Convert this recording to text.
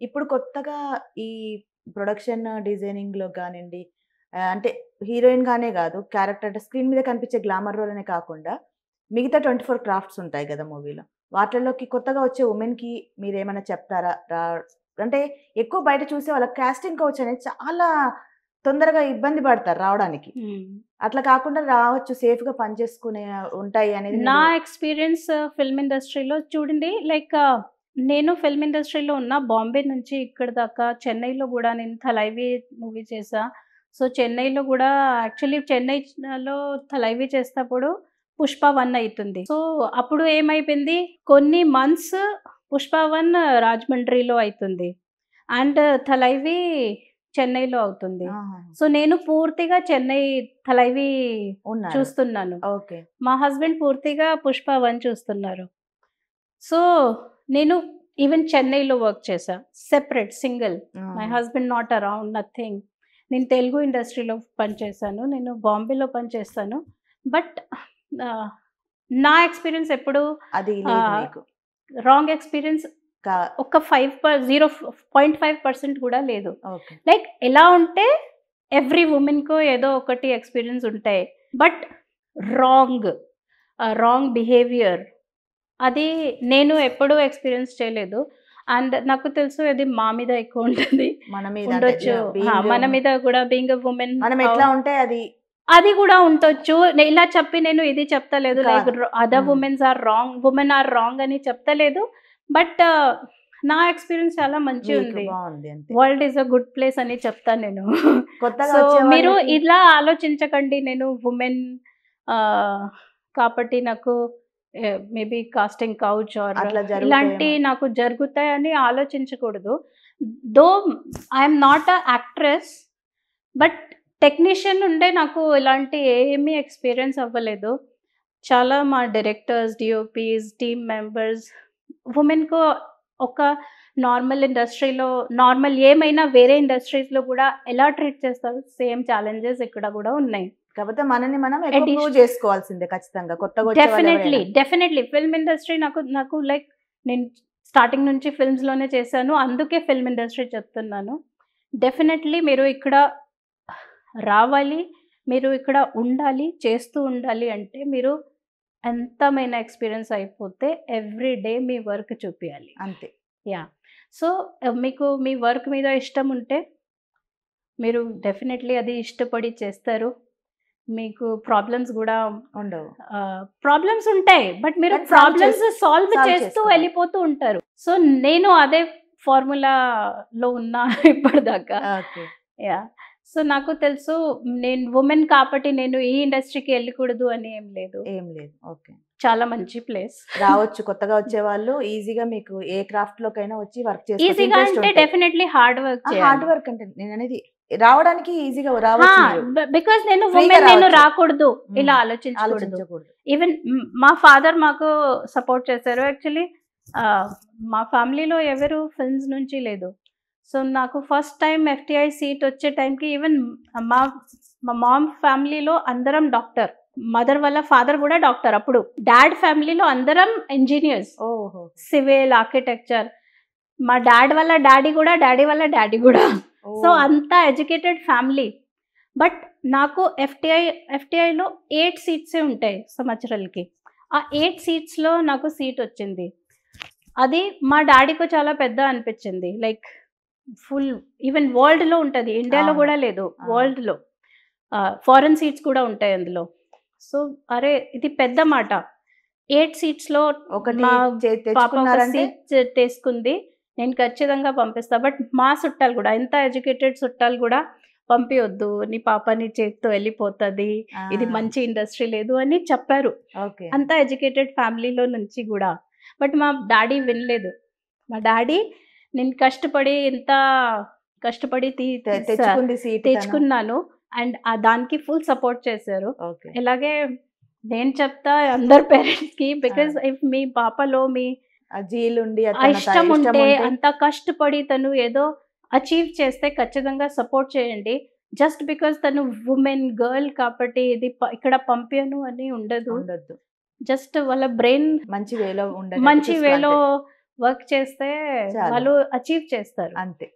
ఇప్పుడు కొత్తగా ఈ ప్రొడక్షన్ డిజైనింగ్‌లో గానియండి, అంటే హీరోయిన్‌గానే గాదు, క్యారెక్టర్ అంటే స్క్రీన్ మీద కనిపించే గ్లామర్ రోల్ అనే కాకుండా, మిగతా 24 క్రాఫ్ట్స్ ఉంటాయి గదా మూవీలో. వాటిల్లోకి కొత్తగా వచ్చే వుమెన్‌కి మీరేమన్నా చెప్తారా? అంటే ఎక్కువ బయట చూసే వాళ్ళకి కాస్టింగ్ కౌచ్ అనేది చాలా తొందరగా ఇబ్బంది పడతారు రావడానికి. అట్లా కాకుండా రావచ్చు, సేఫ్‌గా పని చేసుకునే ఉంటాయి అనేది నా మీరు ఎక్స్‌పీరియన్స్ ఫిల్మ్ ఇండస్ట్రీలో చూడండి నేను ఫిల్మ్ ఇండస్ట్రీలో ఉన్న బాంబే నుంచి ఇక్కడి దాకా చెన్నైలో గూడా నేను 'థలైవి' మూవీ చేశా. సో, చెన్నైలో గూడా యాక్చువల్లీ చెన్నైలో 'థలైవి' చేసేటప్పుడు 'పుష్ప 1' అయితుంది. సో, అప్పుడు ఏమైపోయింది కొన్ని మంత్స్ 'పుష్ప 1' రాజమండ్రిలో అయితుంది. అండ్ 'థలైవి' చెన్నైలో అవుతుంది. ఆహాహా! సో, నేను పూర్తిగా చెన్నై 'థలైవి' ఉన్నారు. చూస్తున్నాను. ఓకే. మా హస్బెండ్ పూర్తిగా 'పుష్ప 1' చూస్తున్నారు. సో, నేను ఈవెన్ చెన్నైలో వర్క్ చేశా. Separate single. మై ఆ! Husband not around nothing. నేను తెలుగు ఇండస్ట్రీలో పనిచేశాను. నేను బాంబేలో పనిచేస్తాను. బట్ ఆహ్, నా ఎక్స్‌పీరియన్స్ ఎప్పుడు అది లేదు ఆహ్, మీకు. రాంగ్ ఎక్స్‌పీరియన్స్ కా ఒక 0.5% కూడా లేదు. ఓకే. లైక్ ఎలా ఉంటే ఎవ్రీ వుమెన్‌కో ఏదో ఒకటి ఎక్స్‌పీరియన్స్ ఉంటాయి. బట్ రాంగ్ రాంగ్ బిహేవియర్ అది నేను ఎప్పుడూ ఎక్స్‌పీరియన్స్ చేయలేదు. అండ్ నాకు తెలుసు అది మా మీద ఎక్కువ ఉంటుంది. మన మీద అంటే ఉండొచ్చు. బీయింగ్ మన మీద కూడా బీయింగ్ ఎ వుమెన్ మనం ఎట్లా ఉంటే అది అది కూడా ఉండొచ్చు. ఇలా చెప్పి నేను ఇది చెప్తలేదు. లైక్ కాదు. అదర్ హ్మ్. వుమెన్ ఆర్ రాంగ్ అని చెప్తలేదు. బట్ నా ఎక్స్‌పీరియన్స్ చాలా మీకు మంచిగుంది. బావుంది అంతే. World is a good place అని చెప్తాను నేను. కొత్తగా సో, వచ్చే మీరు వాళ్ళకి ఇలా ఆలోచించకండి నేను వుమెన్ ఆహ్, కాబట్టి నాకు మేబీ కాస్టింగ్ కౌచ్ ఆర్ అట్లా ఇలాంటి జరుగుతాయేమో. నాకు జరుగుతాయని ఆలోచించకూడదు. Though I am not a actress. But technician ఉండే నాకు ఇలాంటి ఏమీ ఎక్స్‌పీరియన్స్ అవ్వలేదు. చాలా మా డైరెక్టర్స్, డీఓపీస్, టీమ్ మెంబర్స్ వుమెన్‌కు ఒక నార్మల్ ఇండస్ట్రీలో ఏమైనా వేరే ఇండస్ట్రీస్‌లో గూడా ఎలా ట్రీట్ చేస్తారో సేమ్ ఛాలెంజెస్ ఇక్కడ గూడా ఉన్నాయి. కాపోతే మనల్ని మనం ఎక్కువ ఎడిష్ ప్రూవ్ చేసుకోవాల్సిందే ఖచ్చితంగా. కొత్తగా వచ్చే వాళ్ళెవరైనా. డెఫినెట్‌లీ. ఫిల్మ్ ఇండస్ట్రీ నాకు లైక్ నేను స్టార్టింగ్ నుంచి ఫిల్మ్స్‌లోనే చేశాను. అందుకే ఫిల్మ్ ఇండస్ట్రీ చెప్తున్నాను. డెఫినెట్‌లీ మీరు ఇక్కడ రావాలి. మీరు ఇక్కడ ఉండాలి. చేస్తూ ఉండాలి అంటే మీరు అంతమైన ఎక్స్‌పీరియన్స్ అయిపోతే ఎవ్రీ డే మీ వర్క్ చూపియాలి. అంతే. యాహ్! సో, మీకు మీ వర్క్ మీద ఇష్టం ఉంటే మీరు డెఫినెట్‌లీ అది ఇష్టపడి చేస్తారు. మీకు ప్రాబ్లమ్స్ గూడా ఉండవు. ప్రాబ్లమ్స్ ఉంటాయి. బట్ మీరు కానీ ప్రాబ్లమ్స్ సాల్వ్ సాల్వ్ చేస్తూ చేసుకోవాలి. వెళ్ళిపోతూ ఉంటారు. సో, నేను అదే ఫార్ములాలో ఉన్నా ఇప్పటిదాకా. ఓకే. యాహ్! సో, నాకు తెలుసు నేను వుమెన్ కాబట్టి నేను ఈ ఇండస్ట్రీకి ఎళ్ళకూడదు అని ఏం లేదు. ఏం లేదు. ఓకే. చాలా మంచి ప్లేస్. రావచ్చు, కొత్తగా వచ్చేవాళ్ళు ఈజీగా మీకు ఏ క్రాఫ్ట్‌లోకైనా వచ్చి వర్క్ చేసుకోవచ్చు. ఈజీగా ఇంట్రెస్ట్ అంటే ఉంటే. డెఫినెట్‌లీ హార్డ్ వర్క్ హార్డ్ చేయాలి. వర్క్ అంటే నేననేది రావడానికి ఈజీగా ఆ! రావచ్చు మీరు. బికాజ్ నేను ఫ్రీగా వుమెన్ నేను రావచ్చు. రాకూడదు. ఇలా హ్మ్. ఆలోచించకూడదు. ఆలోచించకూడదు. ఈవెన్ మా ఫాదర్ మాకు సపోర్ట్ చేశారు. యాక్చువల్లీ మా ఫ్యామిలీలో ఎవరు ఫిల్మ్స్ నుంచి లేదు. సో, నాకు ఫస్ట్ టైమ్ ఎఫ్‌టిఐ సీట్ వచ్చే టైంకి ఈవెన్ మా మా మామ్ ఫ్యామిలీలో అందరం డాక్టర్. మదర్ వాళ్ళ ఫాదర్ గూడా డాక్టర్ అప్పుడు. డాడ్ ఫ్యామిలీలో అందరం ఇంజినీర్స్. ఓహో! Civil, architecture. మా డాడ్ వాళ్ళ డాడీ గూడా, డాడీ వాళ్ళ డాడీ గూడా. సో, ఓహ్! అంతా ఎడ్యుకేటెడ్ ఫ్యామిలీ. బట్ నాకు ఎఫ్‌టిఐలో 8 సీట్సే ఉంటాయి సంవత్సరాలకి. ఆ 8 సీట్స్‌లో నాకు సీటొచ్చింది. అది మా డాడీకి చాలా పెద్ద అనిపిచ్చింది. లైక్ ఫుల్ ఈవెన్ వరల్డ్‌లో ఉంటది. ఇండియాలో అవును. గూడా లేదు. ఆ! వరల్డ్‌లో. ఫారెన్ సీట్స్ కూడా ఉంటాయి అందులో. సో, అరే! ఇది పెద్ద మాట. 8 సీట్స్‌లో ఒకటి మా పాప ఒక తెచ్చుకున్నారంటే సీట్ తీసుకుంది. నేను ఖచ్చితంగా పంపిస్తా. బట్ మా చుట్టాలు గూడా ఎంత ఎడ్యుకేటెడ్ చుట్టాలు గూడా పంపియొద్దు. నీ పాప నీ చేతితో వెళ్ళిపోతది. ఆ! ఇది మంచి ఇండస్ట్రీ లేదు అని చెప్పారు. ఓకే. అంత ఎడ్యుకేటెడ్ ఫ్యామిలీలో నుంచి గూడా. బట్ మా డాడీ వినలేదు. మా డాడీ నేను కష్టపడి ఇంత కష్టపడి తెచ్చుకుంది సీట్ తను. తెచ్చుకున్నాను. అండ్ దానికి ఫుల్ సపోర్ట్ చేశారు. ఓకే. ఇలాగే నేను చెప్తా అందరు పేరెంట్స్‌కి బికాజ్ ఆ! ఇఫ్ మీ పాపలో ఆ జీలుండి ఆ తన ఇష్టం ఇష్టం ఉంటే, ఉంటే అంత కష్టపడి తను ఏదో అచీవ్ చేస్తే ఖచ్చితంగా సపోర్ట్ చేయండి. జస్ట్ బికాజ్ తను వుమెన్, గర్ల్ కాబట్టి ఇది ఇక్కడ పంపియను అని ఉండదు. ఉండొద్దు. జస్ట్ వాళ్ళ బ్రెయిన్ మంచి వేలో ఉండేటట్టు మంచి చూసుకో వేలో అంతే. వర్క్ చేస్తే చాలు. వాళ్ళు అచీవ్ చేస్తారు. అంతే.